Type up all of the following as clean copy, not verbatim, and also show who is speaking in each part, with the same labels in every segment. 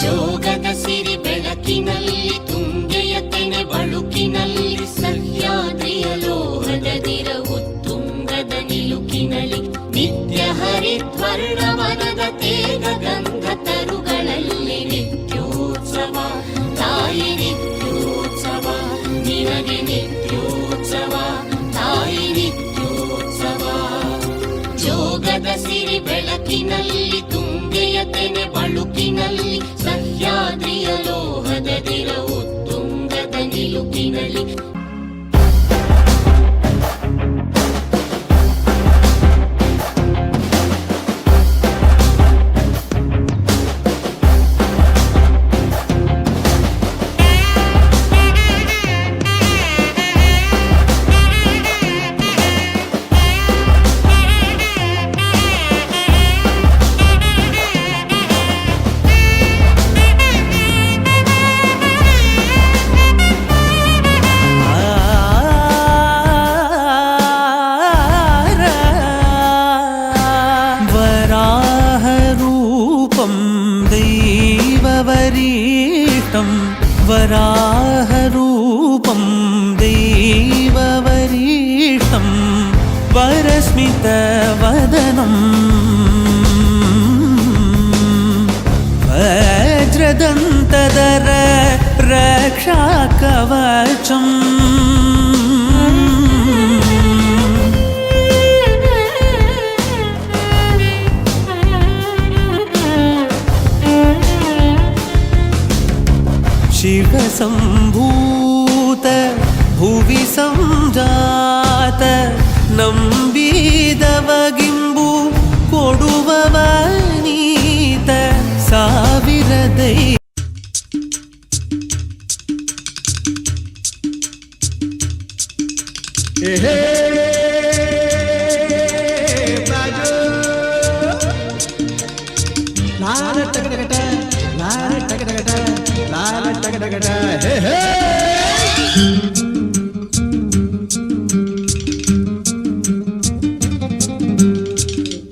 Speaker 1: ಜೋಗದ ಸಿರಿ ಬೆಳಕಿನಲ್ಲಿ ತುಂಗೆಯ ತೆನೆ ಬಳುಕಿನಲ್ಲಿ ಸಹ್ಯಾದ್ರಿಯ ಲೋಹದದಿರ ಉತ್ತುಂಗದ ನಿಲುಕಿನಲ್ಲಿ ನಿತ್ಯ ಹರಿದ್ವರ್ಣವನದ ತೇಗ ಗಂಧ ತರುಗಳಲ್ಲಿ ನಿತ್ಯೋತ್ಸವ ತಾಯಿ ನಿತ್ಯೋತ್ಸವ ನಿನಗೆ ನಿತ್ಯೋತ್ಸವ ತಾಯಿ ನಿತ್ಯೋತ್ಸವ ಜೋಗದ ಸಿರಿ ಬೆಳಕಿನಲ್ಲಿ ತುಂಗೆಯ ತೆನೆ ಬಳುಕಿನಲ್ಲಿ ಸಹ್ಯಾದ್ರಿಯ ಲೋಹದದಿರ ಉತ್ತುಂಗದ ನಿಲುಕಿನಲ್ಲಿ
Speaker 2: वराहरूपं दैववरीष्टं वरस्मितवदनं वज्रदन्तधर रक्षाकवचम् शिवसम्भूत भुवि संजात ನಂಬಿದವಗಿಂಬು ಕೊಡುವವನೀತ ಸಾವಿರದೈ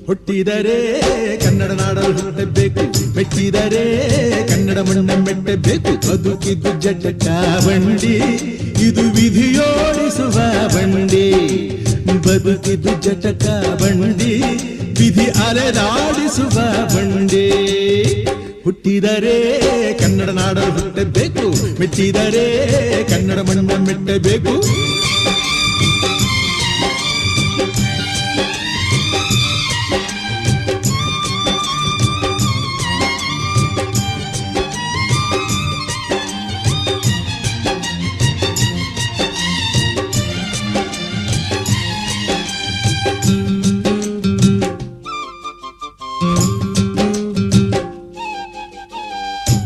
Speaker 3: ಹುಟ್ಟಿದರೆ ಕನ್ನಡ ನಾಡಲು ಹುಟ್ಟಬೇಕು, ಮೆಟ್ಟಿದರೆ ಕನ್ನಡ ಮಣ್ಣ ಮೆಟ್ಟಬೇಕು. ಬದುಕಿದ್ದು ಜಟಕ ಬಂಡಿ, ಇದು ವಿಧಿಯೋಡಿಸುವ ಬಂಡಿ. ಬದುಕಿದ್ದು ಜಟಕ ಬಂಡಿ, ವಿಧಿ ಅಲೆದಾಡಿಸುವ ಬಂಡಿ. ಹುಟ್ಟಿದರೆ ಕನ್ನಡ ನಾಡಲು ಹುಟ್ಟಬೇಕು, ಮೆಟ್ಟಿದರೆ ಕನ್ನಡ ಮಣ್ಣ ಮೆಟ್ಟಬೇಕು.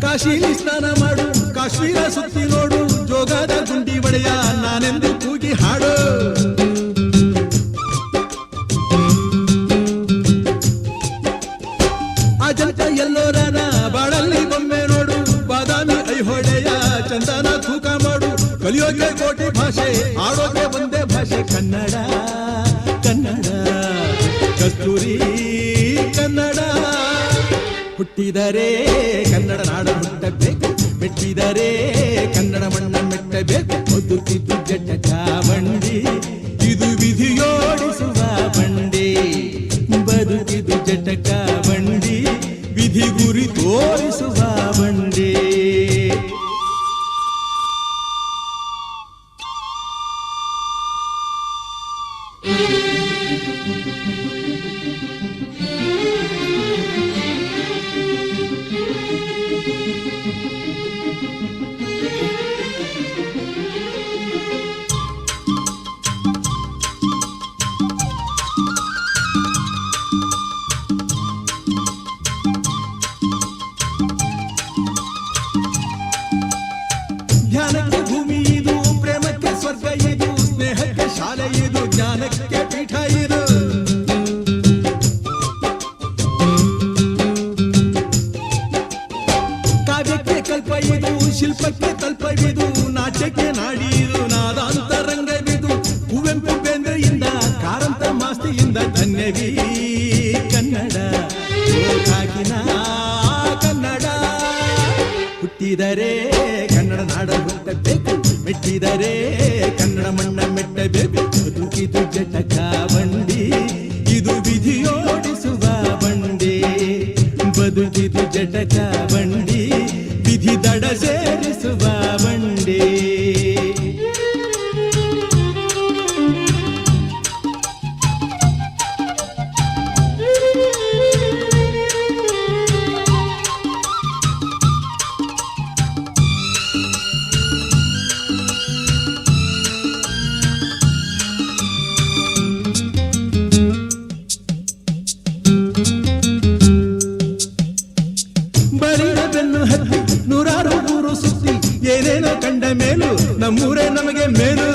Speaker 3: ಕಾಶಿಲಿ ಸ್ನಾನ ಮಾಡು, ಕಾಶ್ಮೀರ ಸುತ್ತಿ ನೋಡು, ಜೋಗದ ಗುಂಡಿ ಒಡೆಯ ನಾನೆಂದು ಕೂಗಿ ಹಾಡು. ಅಜಂತ ಎಲ್ಲೋರನ ಬಾಳಲ್ಲಿ ಬೊಮ್ಮೆ ನೋಡು, ಬಾದಾಮಿ ಐಹೊಳೆಯ ಚಂದನ ತೂಕ ಮಾಡು. ಕಲಿಯೋಕೆ ಕೋಟಿ ಭಾಷೆ, ಆಡೋಕೆ ಒಂದೇ ಭಾಷೆ ಕನ್ನಡ. ಕನ್ನಡ ಕಸ್ತೂರಿ ಕನ್ನಡ. ಹುಟ್ಟಿದರೆ ಕನ್ನಡ ನಾಡು ಹುಟ್ಟಬೇಕು, ಮೆಟ್ಟಿದರೆ ಕನ್ನಡ ಮಣ್ಣ ಮೆಟ್ಟಬೇಕು. ಬದುಕಿದ್ದು ಜಟಕ ಬಂಡಿ, ಇದು ವಿಧಿಯೋಡಿಸುವ ಬಂಡಿ. ಬದುಕಿದ್ದು ಜಟಕ ಬಂಡಿ, ವಿಧಿ ಗುರಿ ತೋರಿಸುವ ಬಂಡಿ. ಧ್ಯಾನಕ್ಕೆ ಭೂಮಿ ಇದು, ಪ್ರೇಮಕ್ಕೆ ಸ್ವರ್ಗ ಇದು, ಸ್ನೇಹಕ್ಕೆ ಶಾಲೆ ಇದು, ಜ್ಞಾನಕ್ಕೆ ಪೀಠ ಇದು. ಕಾವ್ಯಕ್ಕೆ ಕಲ್ಪ ಇದು, ಶಿಲ್ಪಕ್ಕೆ ತಲ್ಪವಿದು, ನಾಟ್ಯಕ್ಕೆ ನಾಡಿ ಇದು, ನಾದಾಂತರಂಗವಿದು. ಕುವೆಂಪು ಬೇಂದ್ರೆಯಿಂದ, ಕಾರಂತ ಮಾಸ್ತಿಯಿಂದ ಧನ್ಯವೀ ಕನ್ನಡ. ಕಾಕಿನ ಕನ್ನಡ. ಹುಟ್ಟಿದರೆ ಕನ್ನಡ ನಾಡ ಹುಟ್ಟಬೇಕು, ಮೆಟ್ಟಿದರೆ ಕನ್ನಡ ಮಣ್ಣ ಮೆಟ್ಟಬೇಕು. ಬದುಕಿದು ಜಟಕ ಬಂಡಿ, ಇದು ವಿಧಿಯೋಡಿಸುವ ಬಂಡಿ. ಬದುಕಿದು ಜಟಕ ಬಂಡಿ, ವಿಧಿ ದಡ ಸೇರಿಸುವ ಬಂಡಿ. ಬಳಿದ ಬೆನ್ನು ಹತ್ತಿ ನೂರಾರು ಊರು ಸುತ್ತಿ ಏನೇನೋ ಕಂಡ ಮೇಲು ನಮ್ಮೂರೇ ನಮಗೆ ಮೇಲು.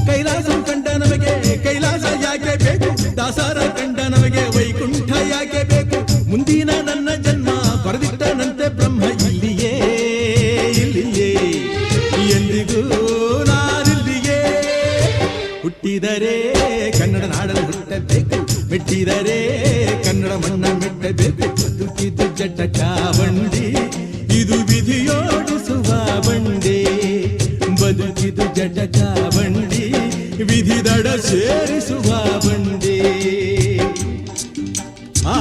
Speaker 3: ಕೈಲಾಸ ಕಂಡ ನಮಗೆ ಕೈಲಾಸ ಯಾಕೆ ಬೇಕು, ದಾಸಾರ ಕಂಡ ನಮಗೆ ವೈಕುಂಠ ಯಾಕೆ ಬೇಕು. ಮುಂದಿನ ನನ್ನ ಜನ್ಮ ಬರೆದಿಟ್ಟನಂತೆ ಬ್ರಹ್ಮ ಇಲ್ಲಿಯೇ ಇಲ್ಲಿಯೇ, ಎಂದಿಗೂ ನಾನಿಲ್ಲಿಯೇ. ಹುಟ್ಟಿದರೆ ಕನ್ನಡ ನಾಡಲು ಹುಟ್ಟಬೇಕು, ಮೆಟ್ಟಿದರೆ ಕನ್ನಡ ಮಣ್ಣ ಮೆಟ್ಟಬೇಕು. ಬದುಕಿದು ಜಟಕ ಬಂಡಿ, ಇದು ವಿಧಿಯೋಡಿಸುವ ಬಂಡಿ. ಬದುಕಿದು ಜಟಕ ಬಂಡಿ, ವಿಧಿ ದಡ ಸೇರಿಸುವ ಬಂಡಿ. ಆ